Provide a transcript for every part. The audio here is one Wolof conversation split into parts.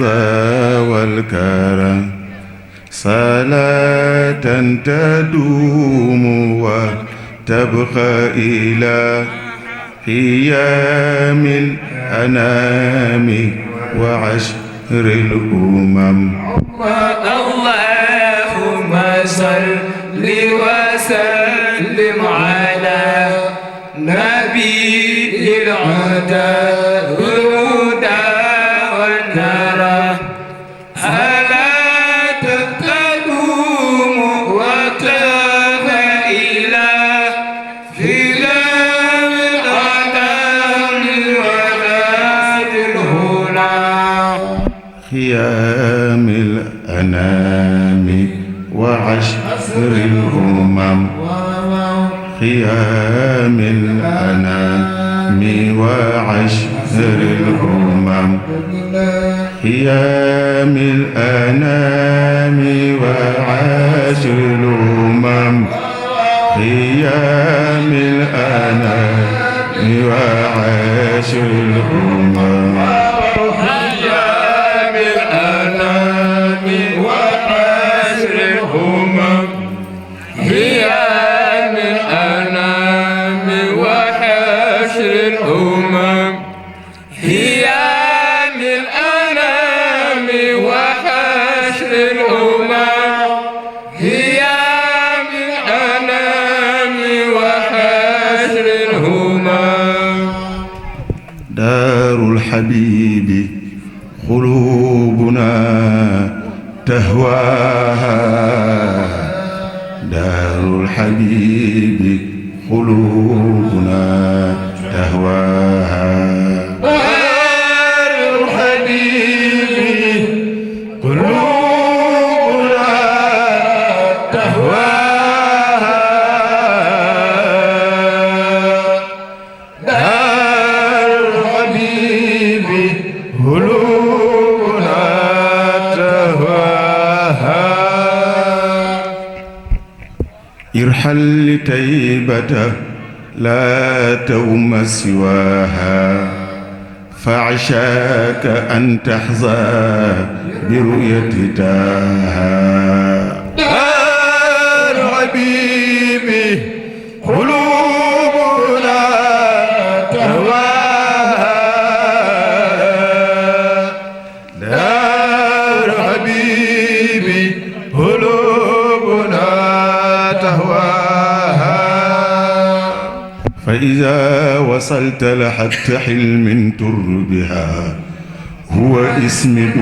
الرضا والكرم صلاة تدوم وتبقى إلى قيام الأنام وعشر الأمم. اللهم صل وسلم على نبي الهدى والهدى والنرى صلاة تدوم وتبقى إلى قيام الأنام وعشر الأمم. قيام الأنام وعشر الأمم. قيام الأنام وعشر الأمم. قيام الأنام وعشر الأمم. قيام الأنام وعشر الأمم. دار الحبيب قلوبنا تهواها. دار الحبيب قلوبنا تهواها. دار الحبيب قلوبنا تهواها. قلوبنا تهواها. ارحل لتيبة لا توم سواها. فعشاك أن تحظى برؤية تاها. دار حبيبي قلوبنا تهواها. دار حبيبي قلوبنا تهواها. فإذا وصلت لحد حلم تربها هو اسمد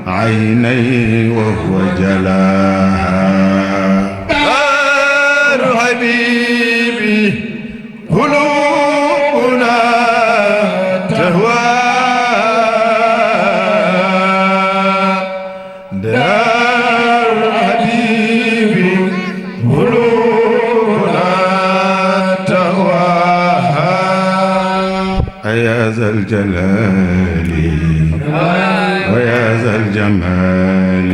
عيني وهو جلاها. دار حبيبي قلوبنا تهواها. دار حبيبي قلوبنا تهواها. يا ذا الجلال ويا ذا الجمال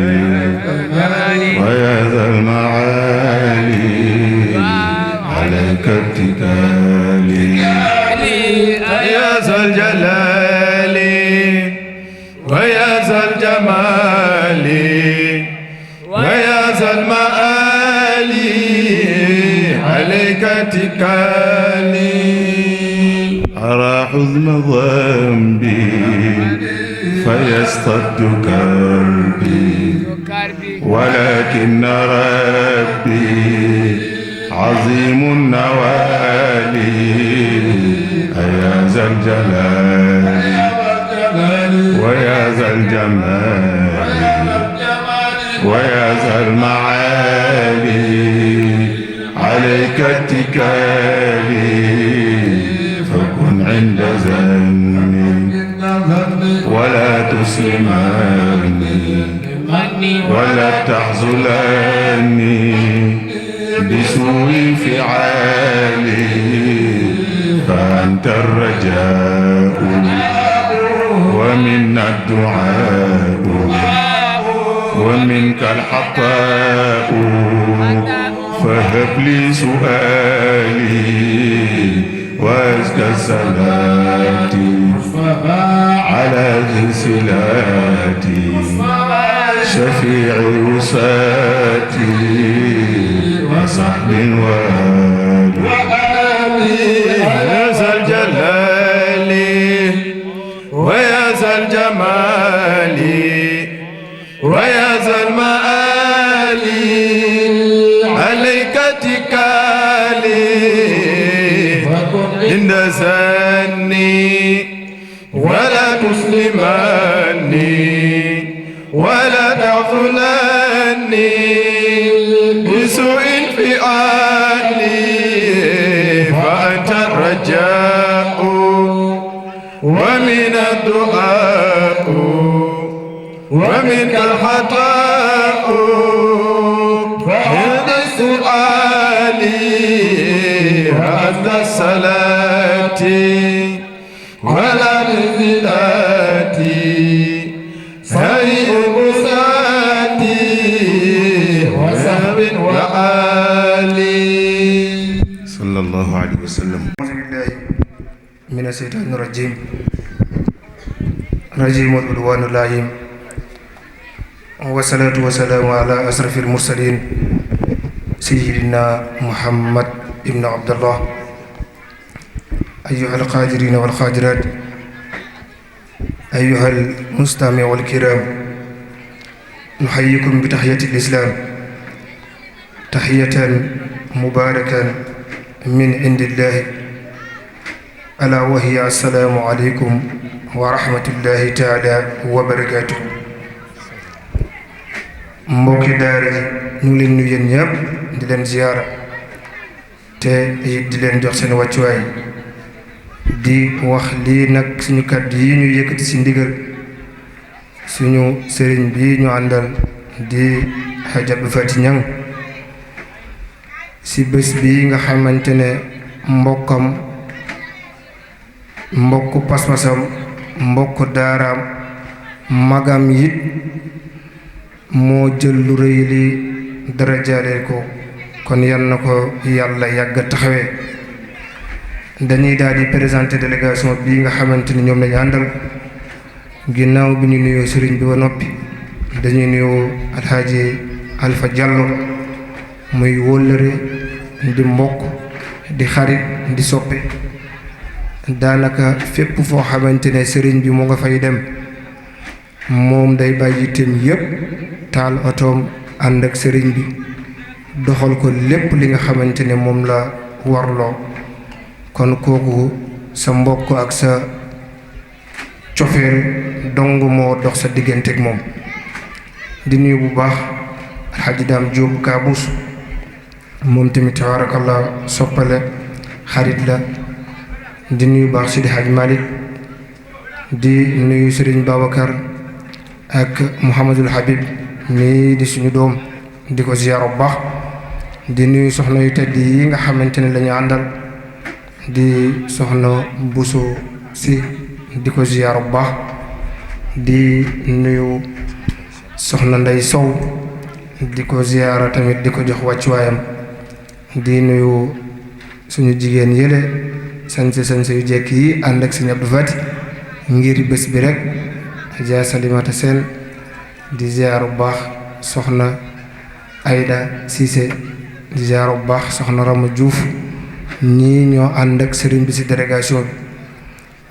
ويا ذا المعالي عليك اتكالي. يا ذا الجلال ويا ذا الجمال ويا ذا المعالي عليك اتكالي. أرى حزن ذنبي فيصطد كربي ولكن ربي عظيم النوالي. يا ذا الجلال ويا ذا الجمال ويا ذا المعالي عليك اتكالي. فكن عند ظني ولا تسلمني ولا تحزلني بسوء فعالي. فأنت الرجاء ومنا الدعاء ومنك الحطاء. فهب لي سؤالي وأزكى صلاتي على ذي صلاتي شفيع وساتي وصحب وآله يا ذا الجلال ويا ذا الجمال ويا ذا المآل عليك اتكالي عند زني ولا تسلمني ولا تغفلني بسوء فئالي فأنت الرجاء ومن الدعاء ومنك الخطاء هذا السؤال هذا الصلاة ولا نزلاتي سيء بساتي وسهب وآلي صلى الله عليه وسلم. أعوذ بالله من الشيطان الرجيم رجيم العدوان اللعين والصلاة والسلام على أشرف المرسلين سيدنا محمد بن عبد الله. أيها القادرين والقادرات أيها المستمعون الكرام نحييكم بتحية الإسلام تحية مباركة من عند الله ألا وهي السلام عليكم ورحمة الله تعالى وبركاته. mbokki daara ji ñu ngi leen nuyu yéen ñëpp di leen ziyaara te di leen jox seen wàccuwaay di wax lii nag suñu kàddu yi ñu yëkkati ci ndigal suñu sëriñ bi ñu àndal di Hadj Abdou Fati Niang ci bés bi nga xamante ne mbokkam mbokku pasmasam mbokku daaraam magam yit moo jël lu rëy li dara jaaleel ko kon yal na ko yàlla yàgg taxawee. dañuy daal di présenter délégation bii nga xamante ni ñoom lañu àndal ginnaaw bi ñu nuyoo sëriñ bi ba noppi dañuy nuyoo alxaaji Alpha Diallo muy wóllëre di mbokk di xarit di soppe daanaka fépp foo xamante ne sëriñ bi mu nga fay dem moom day bàyyi itam yépp taal otoom ànd ak sëriñ bi doxal ko lépp li nga xamante ne moom la warloo. kon kooku sa mbokk ak sa cofeel dong moo dox sa digganteeg moom. di nuyu bu baax Alxaaji Daam Jóob Kaabus moom tamit tabarakallah soppale xarit la. di nuyu baax Sidi Haj Malik di nuyu Sëriñ Babacar ak Mouhamadul Habib mii di suñu doom di ko ziyaar bu baax. di nuyu soxna yu tedd yi nga xamante ne lañu àndal di soxna Buso si di ko ziyaar bu baax. di nuyu soxna Ndey Sow di ko ziyaara tamit di ko jox wàccuwaayam. di nuyu suñu jigéen yële sañse yu jekk yi ànd ak Sëriñ Abdou Fati ngir bés bi rek Adja Salimata Sène di ziyaar bu baax soxna Aïda Cissé di ziyaar bu baax soxna Rama Diouf ñii ñoo ànd ak sëriñ bi ci délégation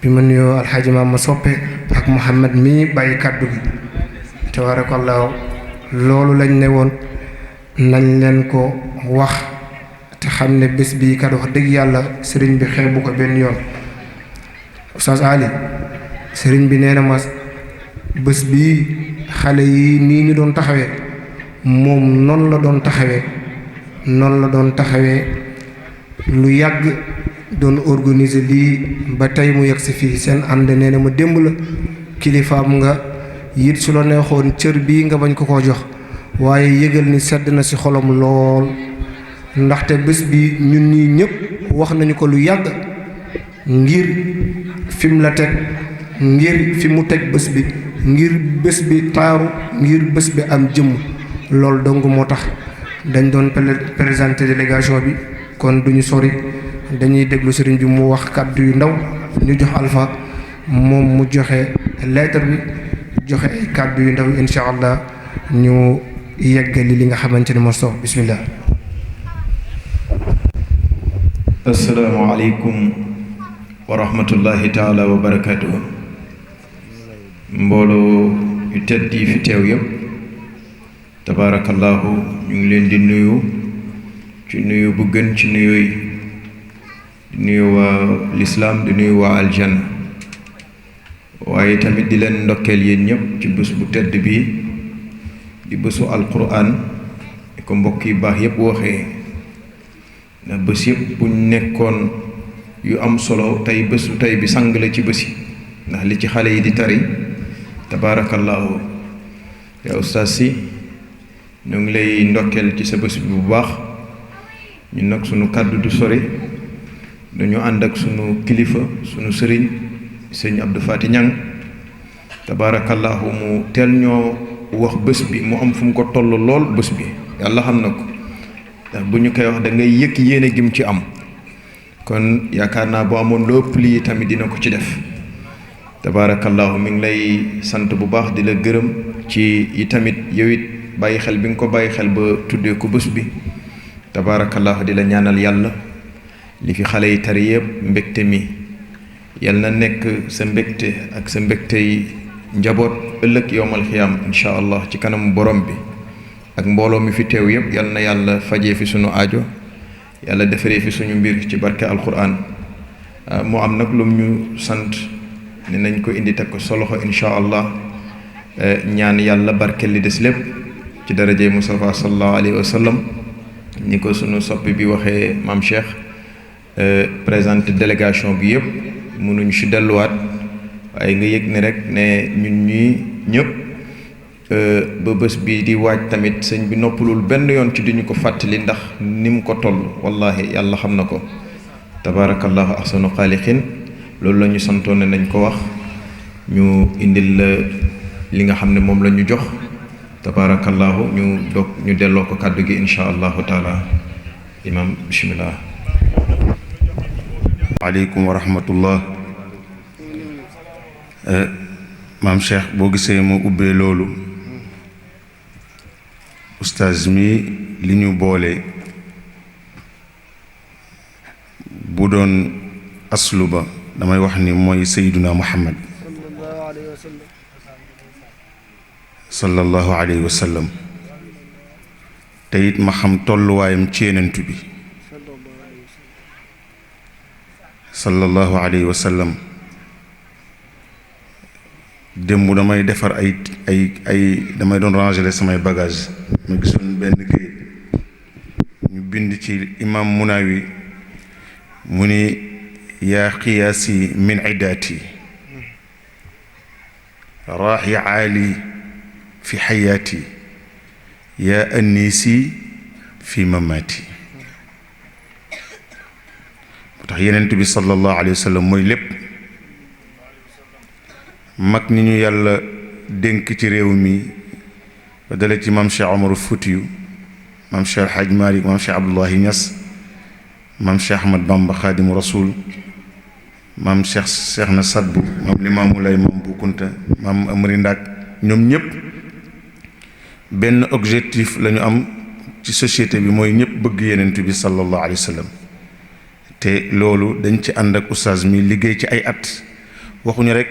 bi ma nuyoo alxaaji Maama Soppe ak Mouhamed mii bàyyi kàddu gi tabaarakallaahu loolu lañ ne woon nañ leen ko wax te xam ne bés bii kat wax dëgg yàlla sëriñ bi xeebu ko benn yoon. Oustaz Ali sëriñ bi nee na ma bés bii xale yi nii ñu doon taxawee moom noonu la doon taxawee lu yàgg doon organiser lii ba tey mu yegg si fii seen ànd nee na ma démb la kilifaam nga yit su la neexoon cër bii nga bañ ko koo jox waaye yëgal ni sedd na ci xolam lool ndaxte bés bi ñun ñii ñëpp wax nañu ko lu yàgg ngir fi mu la teg ngir fi mu teg bés bi ngir bés bi taaru ngir bés bi am jëmm loolu dong moo tax dañ doon présenter délégation bi kon duñu sori dañuy déglu sëriñ bi mu wax kàddu yu ndaw ñu jox Alpha moom mu joxe lettre bi joxe ay kàddu yu ndaw insha allah ñu yeggali li nga xamante ni moo sox bismillah. assalaamu aleykum wa rahmatullahi taala wa barakatuhu. mbooloo yu tedd yi fi teew yëpp tabaarakallahu ñu ngi leen di nuyu ci nuyu bu gën ci nuyu yi di nuyu waa lislaam di nuyu waa aljanna waaye tamit di leen ndokkeel yéen ñëpp ci bés bu tedd bi di bésu alquran di ko mbokk yi baax yëpp waxee ndax bés yëpp buñ nekkoon yu am solo tey bésu tey bi sang la ci bés yi ndax li ci xale yi di tari tabaarakallaahu yaa ustaas si ñu ngi lay ndokkeel ci sa bés bi bu baax ñun nag sunu kàddu du sori dañu ànd ak sunu kilifa sunu sëriñ sëñ Abdou Fati Ñang tabaarakallaahu mu teel ñoo wax bés bi mu am fu mu ko toll lool bés bi yàlla xam na ko ndax bu ñu koy wax da ngay yëg yéene gim ci am kon yaakaar naa boo amoon lépp lii tamit dina ko ci def tabaarakallaahu mi ngi lay sant bu baax di la gërëm ci yi tamit yow it bàyyi xel bi nga ko bàyyi xel ba tuddee ko bés bi tabaarakallaahu di la ñaanal yàlla li fi xale yi tari yëpp mbégte mi yal na nekk sa mbégte ak sa mbégte yi njaboot ëllëg yowmal xiyaam insha allah ci kanamu borom bi ak mbooloo mi fi teew yëpp yal na yàlla fajee fi sunu aajo yàlla defaree fi suñu mbir ci barke alquran moo am nag lum ñu sant ne nañ ko indi teg ko sa loxo insha allah ñaan yàlla barkeel li des lépp ci darajey Mustafa sallallahu alayhi wa sallam ni ko sunu soppi bi waxee maam Cheikh présenté délégation bi yëpp mënuñ si delluwaat waaye nga yëg ne rek ne ñun ñii ñëpp ba bés bi di waaj tamit sëñ bi noppalul benn yoon ci duñu ko fàttali ndax ni mu ko toll wallahi yàlla xam na ko tabaarakallahu ahsanu xaaliqin loolu la ñu santoon ne nañ ko wax ñu indil la li nga xam ne moom la ñu jox tabaarakallahu ñu delloo ko kàddu gi insha allahu taala imam bismillah. aleykum wa rahmatullah. maam Cheikh boo gisee mu ubbee loolu ustaaz mi li ñu boole bu doon aslu ba damay wax ni mooy sayyiduna muhammad sallallahu alayhi wa sallam te it ma xam tolluwaayam ci yenentu bi sallallahu alayhi wa sallam démb damay defar ay damay doon ranger samay bagage ma gisoon benn kayit ñu bind ci imam Munawi mu ni yaa qiyaasi min idaati raaxi aali fi xayaati yaa anniisi fi mamaati moo tax yenent bi sallallahu alayhi wa sallam mooy lépp mag ñi ñu yàlla dénk ci réew mi ba dale ci maam Cheikh Omar Foutiyu maam Cheikh El Hadj Malick maam Cheikh Abdoulahi Niass maam Cheikh Ahmad Bamba Xaadimu Rasul maam Cheikh na Sadbu maam Limaamu Lay maam Bu Kunta maam Amari Ndak ñoom ñëpp benn objectif la ñu am ci société bi mooy ñëpp bëgg yenent bi sallallahu alayhi wa sallam te loolu dañ ci ànd ak ustaaz mi liggéey ci ay at waxuñu rek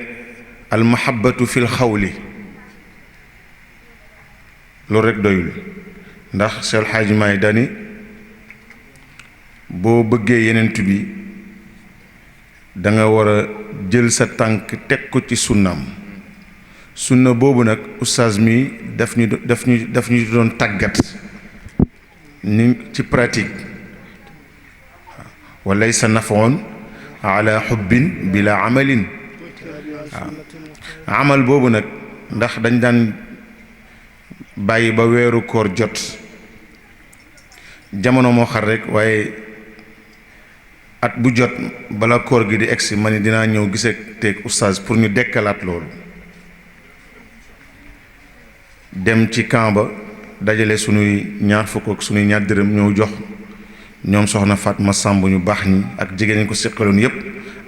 almahabatu fil xawli loolu rek doyul ndax Seex Alxaaji Maay dani boo bëggee yenent bi da nga war a jël sa tànk teg ko ci sunnaam sunna boobu nag ustaaz mi daf ñu doon tàggat ni ci pratique wa laysa nafoon ala xubbin bila amalin waaw amal boobu nag ndax dañ daan bàyyi ba weeru koor jot jamono moo xar rek waaye at bu jot bala koor gi di egsi ma ni dinaa ñëw gisee teeg oustaz pour ñu dekkalaat loolu dem ci camp ba dajale sunuy ñaar fukk ak sunuy ñaar dërëm ñëw jox ñoom soxna Fatma Samb ñu baax ñi ak jigéen ñi ko seqaloon yépp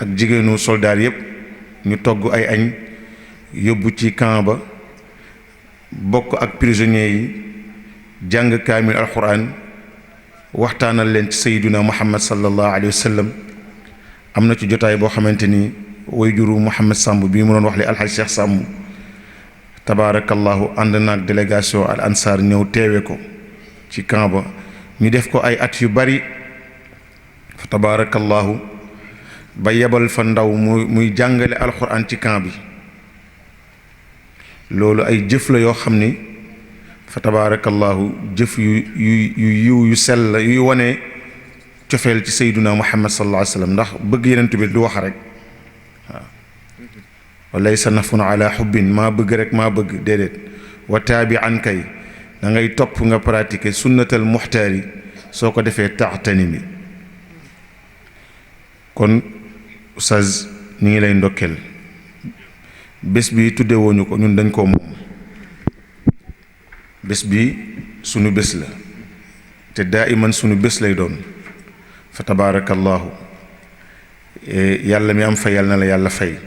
ak jigéenu soldaar yépp ñu togg ay añ yóbbu ci camp ba bokk ak prisonniers yi jàng kaamil alquran waxtaanal leen ci sayyiduna muhammad sallallahu alayhi wa sallam. am na ci jotaay boo xamante ni wayjuru Mouhamed Samb bii mu doon wax li alxaj Cheikh Samb tabaarakallahu ànd naag délégation al ansar ñëw teewe ko ci camp ba ñu def ko ay at yu bari fa tabaarakallahu ba yebal fa ndaw muy jàngale alquran ci camp bi loolu ay jëf la yoo xam ni fa tabaarakallahu jëf yu sell yuy wane cofeel ci sayduna muhammad sallallahu alayhi wa sallam ndax bëgg yenentu bi du wax rek waaw walaysa nafun ala xubbin maa bëgg rek maa bëgg déedéet wa taabi an kay da ngay topp nga pratiquer sunnatal muxtaari soo ko defee taxtani mi kon Oustaz ñu ngi lay ndokkeel bés bi tudde woñu ko ñun dañ koo moom bés bi sunu bés la te daa iman sunu bés lay doon fa tabaarakallahu yàlla mi am fay yàlla na la yàlla fay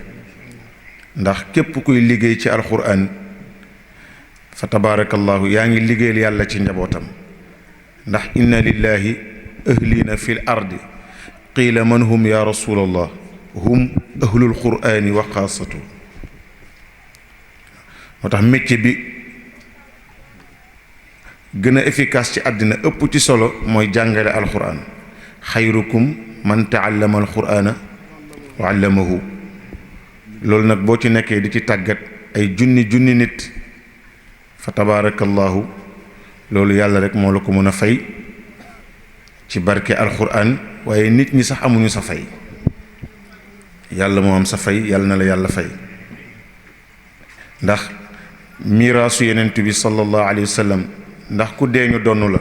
ndax képp kuy liggéey ci alquran fa tabaarakallahu yaa ngi liggéeyal yàlla ci njabootam ndax inna lillahi ahlina fi l ardi qiila man hum ya rasulallah hum ahlul qurani wa xaasatu moo tax métier bi gën a efficace ci àddina ëpp ci solo mooy jàngale alquran xayrukum man taallama alqurana wa allamahu loolu nag boo ci nekkee di ci tàggat ay junni nit fa tabaarakallahu loolu yàlla rek moo la ko mën a fay ci barke alquran waaye nit ñi sax amuñu sa fay yàlla moo am sa fay yàlla na la yàlla fay ndax miraasu yenent bi sallallahu alayhi wa sallam ndax ku dee ñu donn la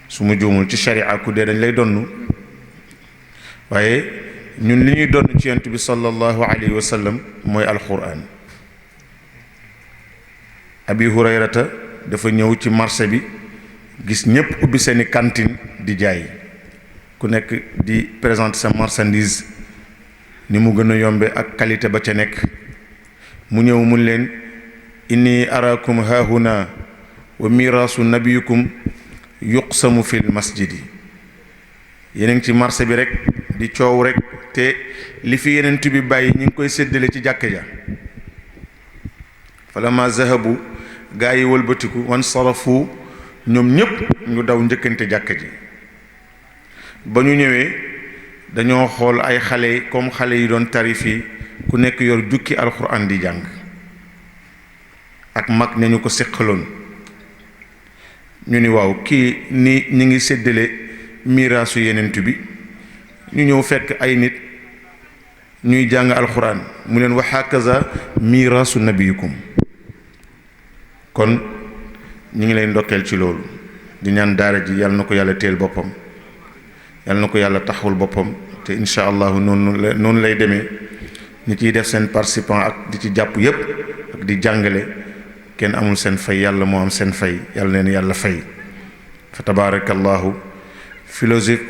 su ma juumul ci sharia ku dee dañ lay donn waaye ñun li ñuy donn ci yenent bi sallallahu alayhi wa sallam mooy alquran abi hurayrata dafa ñëw ci marché bi gis ñépp ubbi seeni cantine di jaay ku nekk di présenter sa marchandise ni mu gën a yombe ak qualité ba ca nekk mu ñëw mun leen inni arakum hahuna wa miraasu nabiyukum yuqsamu fil masjidi yéen a ngi ci marché bi rek di coow rek te li fi yenent bi bàyyi ñu ngi koy séddale ci jàkka ja falamma zahabu gaa yi wëlbatiku wan sarafu ñoom ñépp ñu daw njëkkante jàkka ji ba ñu ñëwee dañoo xool ay xale comme xale yi doon tarif yi ku nekk yor jukki alxuraan di jàng ak mag nañu ko séqaloon ñu ni waaw kii ni ñi ngi séddale miraasu yenent bi ñu ñëw fekk ay nit ñuy jàng alxuraan mu leen wa hakaza miraasu nabiyukum kon ñu ngi lay ndokkeel ci loolu di ñaan daara ji yàlla na ko yàlla teel boppam yàlla na ko yàlla taxawul boppam te incha allahu noonu lay demee ñi ciy def seen participant ak di ci jàpp yépp ak di jàngale kenn amul seen fay yàlla moo am seen fay yàlla leen yàlla fay fa tabaarakallahu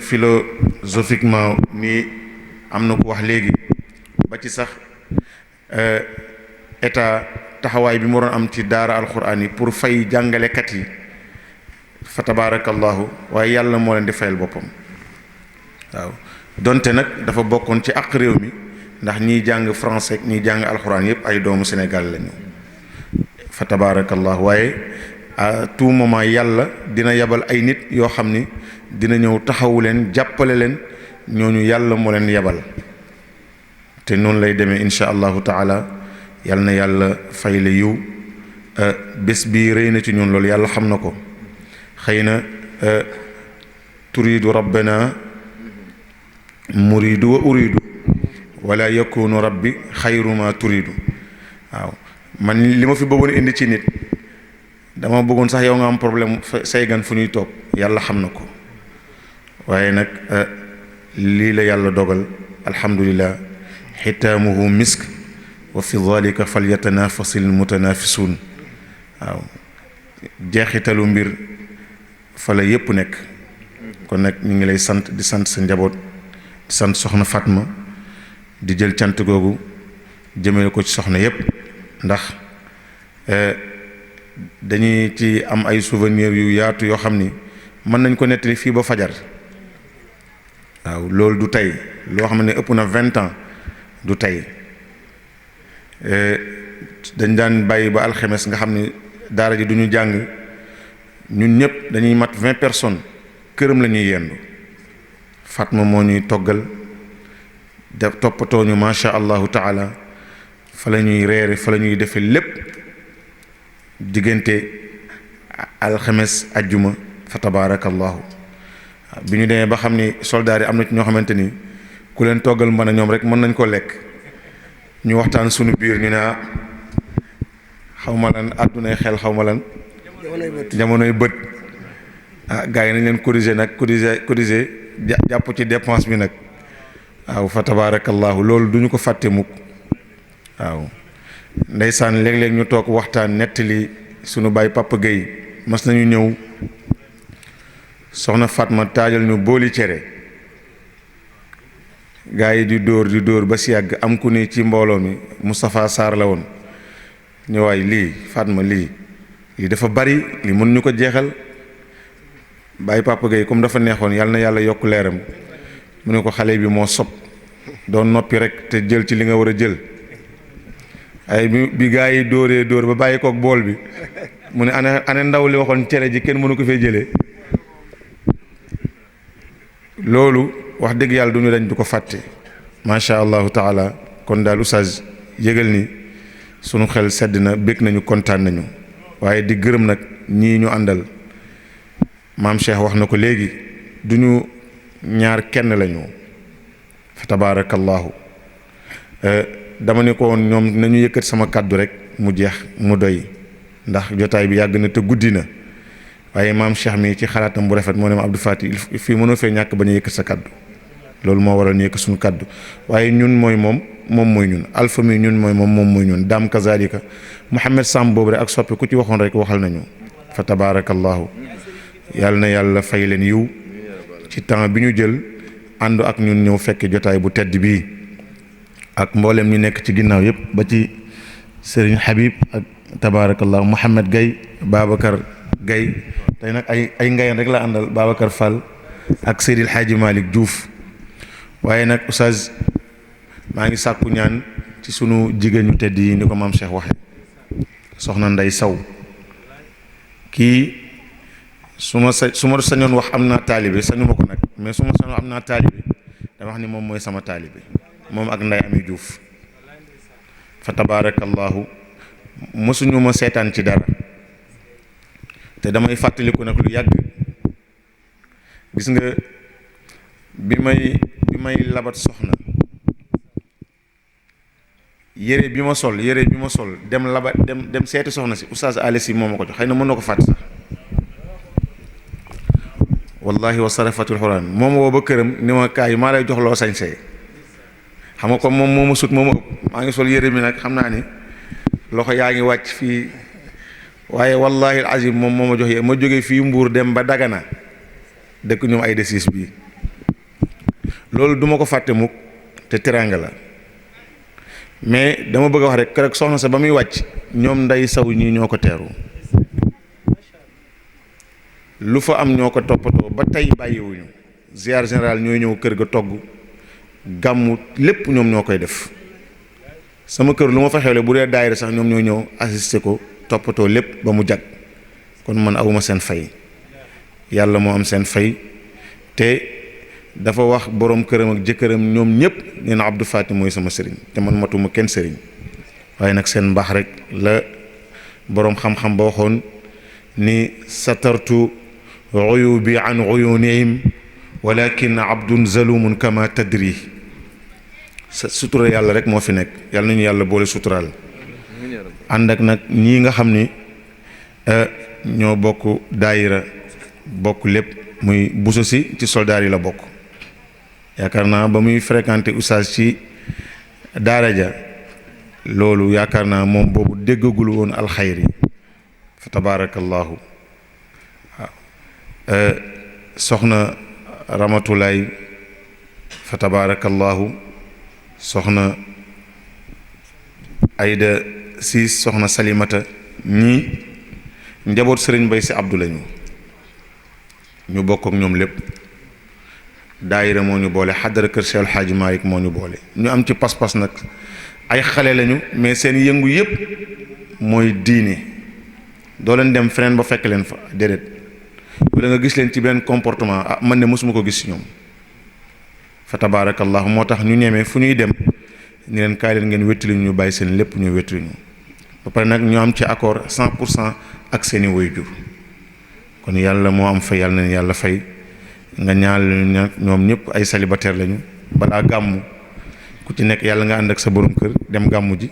philosophiquement nii am na ko wax léegi ba ci sax état taxawaay bi mu waroon am ci daara alxuraan yi pour fay jàngalekat yi fa tabaarakallahu waaye yàlla moo leen di fayal boppam waaw donte nag dafa bokkoon ci àq réew mi ndax ñiy jàng français ñiy jàng alxuraan yépp ay doomu Sénégal lañu fa tabaarakallahu waaye à tout moment yàlla dina yabal ay nit yoo xam ni dina ñëw taxawu leen jàppale leen ñooñu yàlla moo leen yabal te noonu lay demee insha allahu taala yàlla na yàlla fay la yiw bés bi rëy na ci ñun loolu yàlla xam na ko xëy na turidu rabbana muridu wa uridu wala yakunu rabbi xayru ma turidu waaw man li ma fi bëggoon indi ci nit dama bëggoon sax yow nga am problème say gan fu ñuy toog yàlla xam na ko waaye nag lii la yàlla dogal alhamdulillah xitaamuhu misk wa fi dhalika falyatanafasil mutanafisuun waaw jeexitalu mbir fa la yépp nekk kon nag ñu ngi lay sant di sant sa njaboot di sant soxna Fatma di jël cant googu jëmale ko ci soxna yépp ndax dañuy ci am ay souvenirs yu yaatu yoo xam ni mën nañ ko nettali fii ba fajar waaw loolu du tey loo xam ne ëpp na 20 ans du tey dañ daan bàyyi ba alxemes nga xam ne daara ji duñu jàng ñun ñëpp dañuy mat 20 personnes këram la ñuy yendu Fatma moo ñuy toggal def toppatoo ñu macha allahu taala fa la ñuy reere fa la ñuy defee lépp diggante alxemes ajjuma fa tabaarakallahu bi ñu demee ba xam ni soldaar yi am na ci ñoo xamante ni ku leen toggal mën a ñoom rek mën nañ ko lekk ñu waxtaan sunu biir ñu ne xaw ma lan àddunay xel xaw ma lan jamonoy bët gars yi nañ leen corriger nag corriger jàpp ci dépense bi nag waaw fa tabaarakallahu loolu duñu ko fàtte mukk waaw ndeysaan léeg-léeg ñu toog waxtaan nettali sunu baay Papa Gueye mas nañu ñëw soxna Fatma taajal ñu booli cere gaa yi di dóor ba si yàgg am ku ni ci mbooloo mi Moustapha Sarr la woon ñu waay lii Fatma lii dafa bari li mën ñu ko jeexal baay Papa Gueye comme dafa neexoon yàlla na yàlla yokk leeram mu ne ko xale bi moo sob doon noppi rek te jël ci li nga war a jël ay bi gaa yi dóor ba bàyyi kook bool bi mu ne ana ndaw li waxoon cere ji kenn mënu ko fee jëlee loolu wax dëgg yàlla du ñu dañ du ko fàtte macha allahu taala kon daal oustaz yëgal ni sunu xel sedd na bég nañu kontaan nañu waaye di gërëm nag ñii ñu àndal maam Cheikh wax na ko léegi du ñu ñaar kenn lañu fa tabaarakallahu dama ne ko woon ñoom nañu yëkkat sama kàddu rek mu jeex mu doy ndax jotaay bi yàgg na te guddi na waaye maam Cheikh mi ci xalaatam bu rafet moo ne ma Abdou Fati fii mënoo fee ñàkk bañ a yëkkat sa kàddu loolu moo waral ñu yëkkat suñu kàddu waaye ñun mooy moom mooy ñun alpha mi ñun mooy moom mooy ñun daam kazalika Mouhamed Samb boobu rek ak soppi ku ci waxoon rek waxal nañu fa tabaarakallahu yàlla na yàlla fay leen yiw ci temps bi ñu jël ànd ak ñun ñëw fekke jotaay bu tedd bii ak mboolem ñu nekk ci ginnaaw yëpp ba ci Serigne Habib ak tabaarakallahu Mouhamed Gaye Babacar Gaye tey nag ay ngayen rek la àndal Babacar Fall ak Seydil Hadji Malick Diouf waaye nag oustaz maa ngi sàkku ñaan ci sunu jigéen ñu tedd yi ni ko maam Cheikh waxe soxna Ndey Saw kii su ma sañoon wax am naa taalibe sañu ma ko nag mais su ma sañoon am naa taalibe dama wax ni moom mooy sama taalibe moom ak Ndey Ami Diouf fa tabaarakallahu mësuñu ma seetaan ci dara te damay fàttaliku nag lu yàgg gis nga bi may labat soxna yére bi ma sol dem labat dem seeti soxna si oustaz Ali si moo ma ko jox xëy na mën na ko fàtte sax wallahi wa sarafatul xuraan moom woo ba këram ni ma kaay maa lay jox loo sañsee xam nga comme moom moo ma sut moo ma ëpp maa ngi sol yére bi nag xam naa ni loxo yaa ngi wàcc fii waaye wallahi azim moom moo ma jox yére ma jógee fii Mbuur dem ba Dagana dëkk ñoom ay desis bii loolu duma ko fàtte mukk te teraanga la mais dama bëgg a wax rek keroog soxna sa ba muy wàcc ñoom Ndey Saw ñii ñoo ko teeru lu fa am ñoo ko toppatoo ba tey bàyyiwuñu ziar général ñooy ñëw kër ga togg gàmmu lépp ñoom ñoo koy def sama kër lu ma fa xewle bu dee daayira sax ñoom ñoo ñëw assister ko toppatoo lépp ba mu jag kon man awuma seen fay yàlla moo am seen fay te dafa wax borom këram ak jëkkëram ñoom ñëpp nee na Abdou Fati mooy sama sëriñ te man matuma kenn sëriñ waaye nag seen mbaax rek la boroom xam-xam ba waxoon ni satartu uyubi an uyunihim walakin abdun zalumun kama tadri sutura yàlla rek moo fi nekk yàlla nañu yàlla boole suturaal ànd ak nag ñii nga xam ni ñoo bokk daayira bokk lépp muy buso si ci soldaar yi la bokk yaakaar naa ba muy fréquenté oustaz ci daara ja loolu yaakaar naa moom boobu déggagul woon alxayri fa tabaarakallahu waaw soxna Ramatulaay fa tabaarakallahu soxna Ayda Siis soxna Salimata ñii njaboot sëriñ Mbay Si Abdu lañu ñu bokk ak ñoom lépp daayira moo ñu boole xadara kër Cheikh El Hadji Malick moo ñu boole ñu am ci pas-pas nag ay xale lañu mais seen yëngu yépp mooy diine doo leen dem feneen ba fekk leen fa déedéet wala nga gis leen ci benn comportement ah man de mosuma ko gis ci ñoom fa tabaarakallahu moo tax ñu ñemee fu ñuy dem ni leen kaay leen ngeen wéttali ñu bàyyi seen lépp ñu wéttali ñu ba pare nag ñu am ci accord 100% ak seeni waajur kon yàlla moo am fay yàlla na yàlla fay nga ñaal ñoom ñëpp ay célibataire lañu balaa gàmmu ku ci nekk yàlla nga ànd ak sa borom kër dem gàmmu ji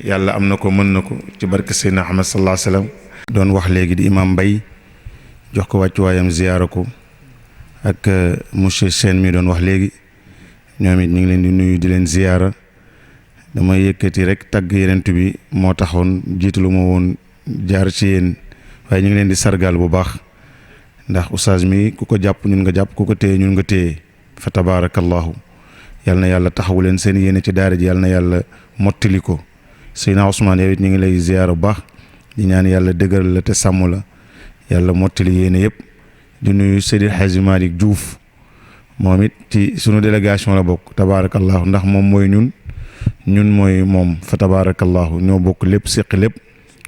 yàlla am na ko mën na ko ci barke Seydina Ahmad sallallahu alayhi wasallam doon wax léegi di imam Mbay jox ko wàccuwaayam ziyaara ko ak monsieur Sène mi doon wax léegi ñoom it ñu ngi leen di nuyu di leen ziyaara dama yëkkati rek tagg yenent bi moo taxoon jiitalu ma woon jaar ci yéen waaye ñu ngi leen di sargal bu baax ndax oustaz mi ku ko jàpp ñun nga jàpp ku ko téye ñun nga téye fa tabaarakallahu yal na yàlla taxawu leen seen yéene ci daara ji yal na yàlla mottali ko Seydina Ousmane yow it ñu ngi lay ziyaara bu baax di ñaan yàlla dëgëral la te sàmm la yàlla mottali yéene yëpp di nuyu Seydi Hadji Malick Diouf moom it ci sunu délégation la bokk tabaarakallahu ndax moom mooy ñun mooy moom fa tabaarakallahu ñoo bokk lépp séq lépp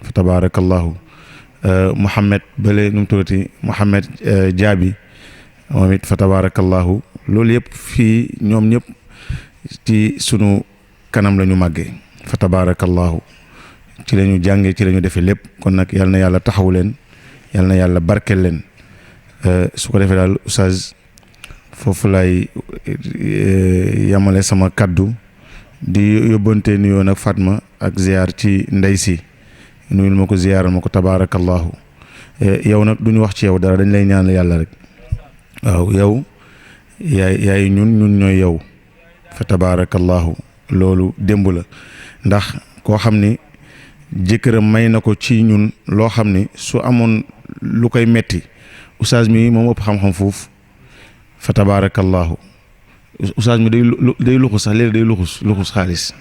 fa tabaarakallahu Mouhamed Bale nu mu tuddati Mouhamed Diaby moom it fa tabaarakallahu loolu yëpp fii ñoom ñëpp ci sunu kanam la ñu màggee fa tabaarakallahu ci la ñu jàngee ci la ñu defee lépp kon nag yal na yàlla taxaw leen yal na yàlla barkeel leen su ko defee daal oustaz foofu lay yamale sama kaddu di yóbbante nuyoo nag Fatma ak ziar ci ndey si nuyul ma ko ziyaaral ma ko tabaarakallahu yow nag duñu wax ci yow dara dañ lay ñaan yàlla rek waaw yow yaay ñun ñooy yow fa tabaarakallahu loolu démb la ndax koo xam ni jëkkëram may na ko ci ñun loo xam ni su amoon lu koy metti oustaz mi moom ëpp xam-xam foofu fa tabaarakallahu oustaz mi day luxus sax léegi day luxus xaalis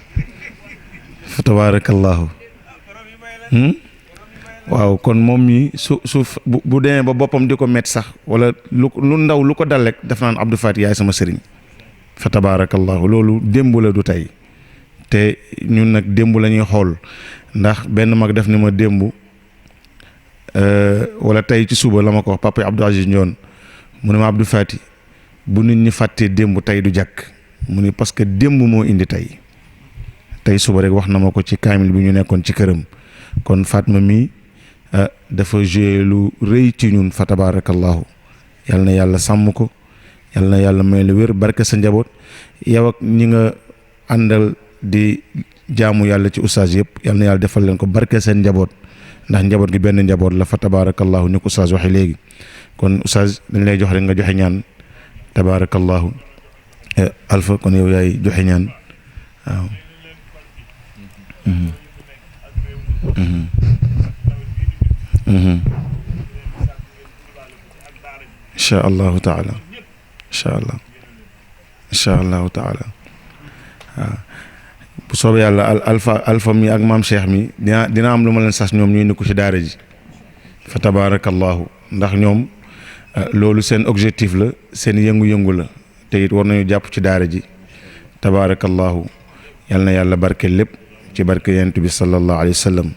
fa tabaarakallahu waaw kon moom mi su bu demee ba boppam di ko metti sax wala lu ndaw lu ko dal rek daf naan Abdou Fati yaay sama sëriñ fa tabaarakallahu loolu démb la du tey te ñun nag démb la ñuy xool ndax benn mag def ni ma démb wala tey ci suba la ma ko wax papa Abdou Aziz Ndione mu ne ma Abdou Fati bu nit ñi fàttee démb tey du jàkk mu ne parce que démb moo indi tey suba rek wax na ma ko ci kaamil bi ñu nekkoon ci këram kon Fatma mi dafa joué lu rëy ci ñun fa tabaarakallahu yal na yàlla sàmm ko yal na yàlla may la wér barke sa njaboot yow ak ñi nga àndal di jaamu yàlla ci oustaz yëpp yal na yàlla defal leen ko barke seen njaboot ndax njaboot gi benn njaboot la fa tabaarakallahu ni ko oustaz waxe léegi kon oustaz dañ lay jox rek nga joxe ñaan tabaarakallahu alfa kon yow yaay joxe ñaan waaw insha allahu taala insha allahu taala waaw bu soobee yàlla alfa mi ak maam Cheikh mi dina am lu ma leen sas ñoom ñuy nekku ci daara ji fa tabaarakallahu ndax ñoom loolu seen objectif la seen yëngu-yëngu la te it war nañu jàpp ci daara ji tabaarakallahu yal na yàlla barke lépp ci barke yonent bi sallallahu alayhi wa sallam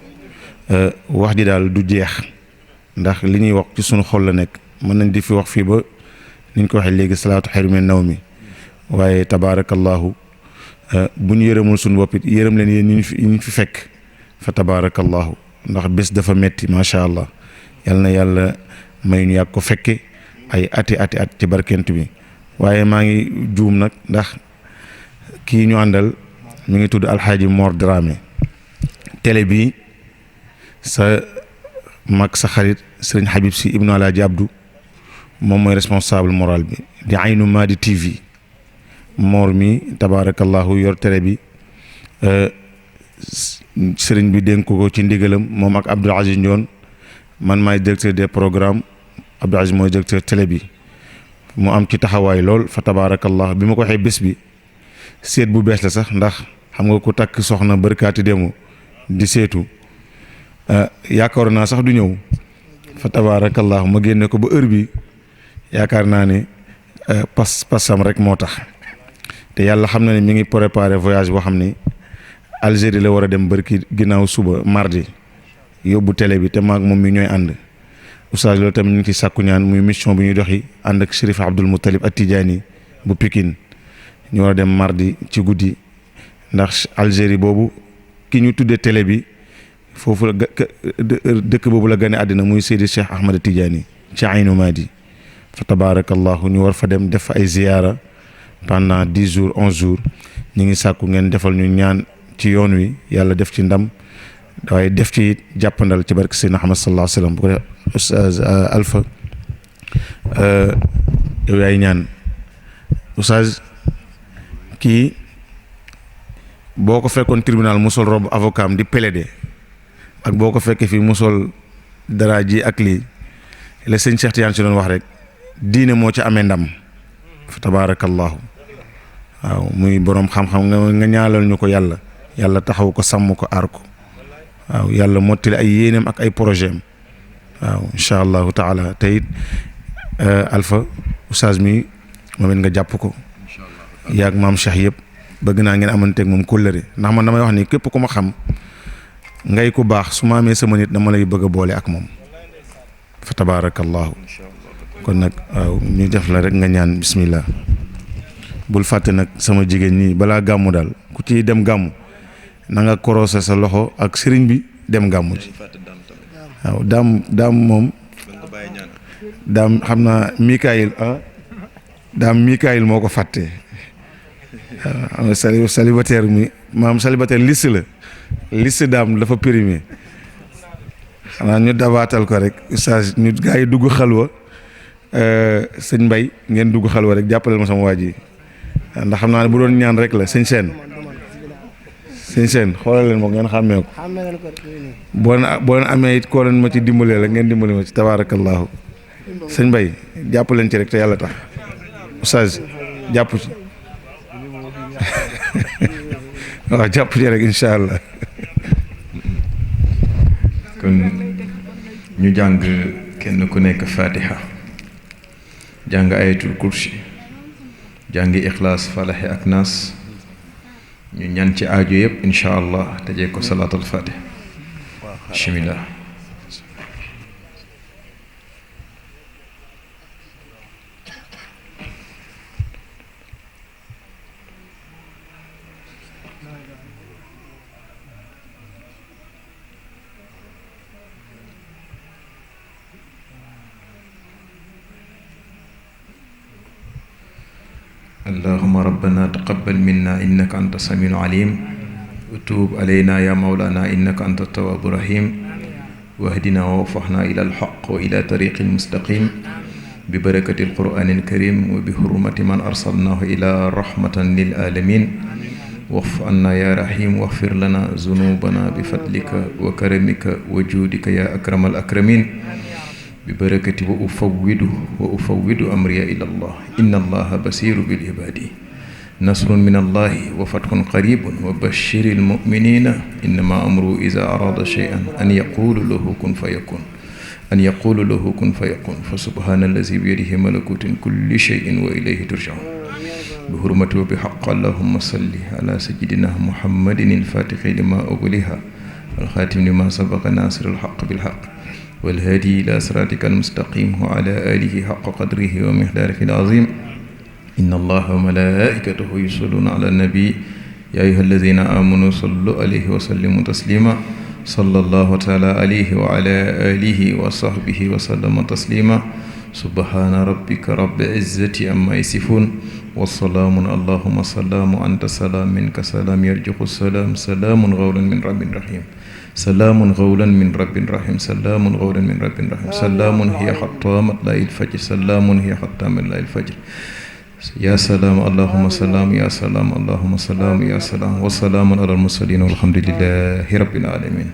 wax ji daal du jeex ndax li ñuy wax ci sunu xol la nekk mën nañ di fi wax fii ba niñ ko waxee léegi salaatu xayru min nawmi waaye tabaarakallahu bu ñu yërëmul suñu bopp it yërëm leen yéen ñu fi fekk fa tabaarakallahu ndax bés dafa metti macha allah yal na yàlla may ñu yàgg ko fekke ay ati at ci barkent bi waaye maa ngi juum nag ndax kii ñu àndal mi ngi tudd Alxaaji Mor Dramé télé bi sa mag sa xarit sëriñ Habib si ibnu Alaaji Abdou moom mooy responsable moral bi di Aynu Maadi TV Mor mi tabaarakallahu yor télé bi sëriñ bi dénk ko ci ndigalam moom ak Abdou Aziz Ndione man maay directeur des programmes Abdou Aziz mooy directeur télé bi mu am ci taxawaay lool fa tabaarakallahu bi ma ko waxee bés bi seet bu bees la sax ndax xam nga ku takk soxna barkaati demu di seetu yaakaar naa sax du ñëw fa tabaarakallaahu ma génne ko ba heure bi yaakaar naa ne pasam rek moo tax te yàlla xam na ne mi ngi préparé voyage boo xam ne Algérie la war a dem barki ginnaaw suba mardi yóbbu télé bi te maag moom mi ñooy ànd oustaz loolu tamit ñu ngi ci sàkku ñaan muy mission bi ñuy doxi ànd ak Chérif Abdoul Moutalib At-Tidjani bu Pikine ñu war a dem mardi ci guddi ndax Algérie boobu ki ñu tuddee télé bi foofu la dëkk boobu la gane àddina muy Seydi Cheikh Ahmad Tidjani ci Aynu Maadi fa tabarakallahu ñu war fa dem def fa ay ziyaara pendant 10 jours 11 jours ñu ngi sàkku ngeen defal ñu ñaan ci yoon wi yàlla def ci ndam waaye def ci jàppandal ci barke Seydina Muhammad sallallahu alayhi wa sallam bu ko def Oustaz Alpha yow yaay ñaan Oustaz kii boo ko fekkoon tribunal mu sol robe avocat am di plaider ak boo ko fekkee fii mu sol dara ji ak lii la sëñ Cheikh Tidiane si doon wax rek diine moo ci amee ndam fa tabarakallahu waaw muy boroom xam-xam nga ñaalal ñu ko yàlla taxaw ko sàmm ko aar ko waaw yàlla mottali ay yéeneem ak ay projet am waaw incha allahu taala te it Alpha oustaz mi moom it nga jàpp ko yaag maam Cheikh yëpp bëgg naa ngeen amanteeg moom kóllëre ndax man damay wax ni képp ku ma xam ngay ku baax su ma amee sama nit dama lay bëgg a boole ak moom fa tabarakallahu kon nag waaw ñu def la rek nga ñaan bismillah bul fàtte nag sama jigéen ñi balaa gàmmu daal ku ci dem gàmmu na nga korose sa loxo ak sëriñ bi dem gàmmu ji waaw daam moom daam xam naa Mikaayil daam Mikaayil moo ko fàtte waaw célibataire mi maam célibataire liste daam dafa périmé xanaa ñu dabaatal ko rek ustaas ñu gaa yi dugg xalwa sëñ Mbay ngeen dugg xalwa rek jàppaleel ma sama waa ji ndax xam naa ne bu doon ñaan rek la sëñ seen xoolal leen moom ngeen xàmmee ko boo leen amee it koo leen ma ci dimbalee la ngeen dimbali ma ci tabaarakallaahu sëñ Mbay jàpp leen ci rek te yàlla tax ustaas jàpp ci waaw jàpp ci rek incha allah kon ñu jàng kenn ku nekk fatiha jàng ayatul kursi jàngi ixlaas falaxi ak naas ñu ñaan ci aajo yëpp incha allah tëjee ko salaatul fatiha bismillah اللهم ربنا تقبل منا إنك أنت السميع العليم وتوب علينا يا مولانا إنك أنت التواب الرحيم واهدنا ووفقنا إلى الحق وإلى طريق المستقيم ببركة القرآن الكريم وبحرمة من أرسلناه إلى رحمة للعالمين واغفر عنا يا رحيم واغفر لنا ذنوبنا بفضلك وكرمك وجودك يا أكرم الأكرمين ببركة وأفوض أمري إلى الله إن الله بصير بالعباد نصر من الله وفتح قريب وبشر المؤمنين إنما أمره إذا أراد شيئا أن يقول له كن فيكون فسبحان الذي بيده ملكوت كل شيء وإليه ترجعون بحرمة وبحق اللهم صل على سيدنا محمد الفاتح لما أغلق والخاتم لما سبق ناصر الحق بالحق والهادي إلى صراطك المستقيم وعلى آله حق قدره ومقداره العظيم إن الله وملائكته يصلون على النبي يا أيها الذين آمنوا صلوا عليه وسلموا تسليما صلى الله تعالى عليه وعلى آله وصحبه وسلم تسليما سبحان ربك رب العزة عما يصفون والسلام اللهم سلام أنت سلام منك سلام يرجع السلام سلام غولا من رب رحيم سلام غولا من رب رحيم سلام غولا من رب رحيم سلام هي حتى مطلع الفجر سلام هي حتى مطلع الفجر يا سلام اللهم سلام يا سلام اللهم سلام يا سلام والسلام على المرسلين والحمد لله رب العالمين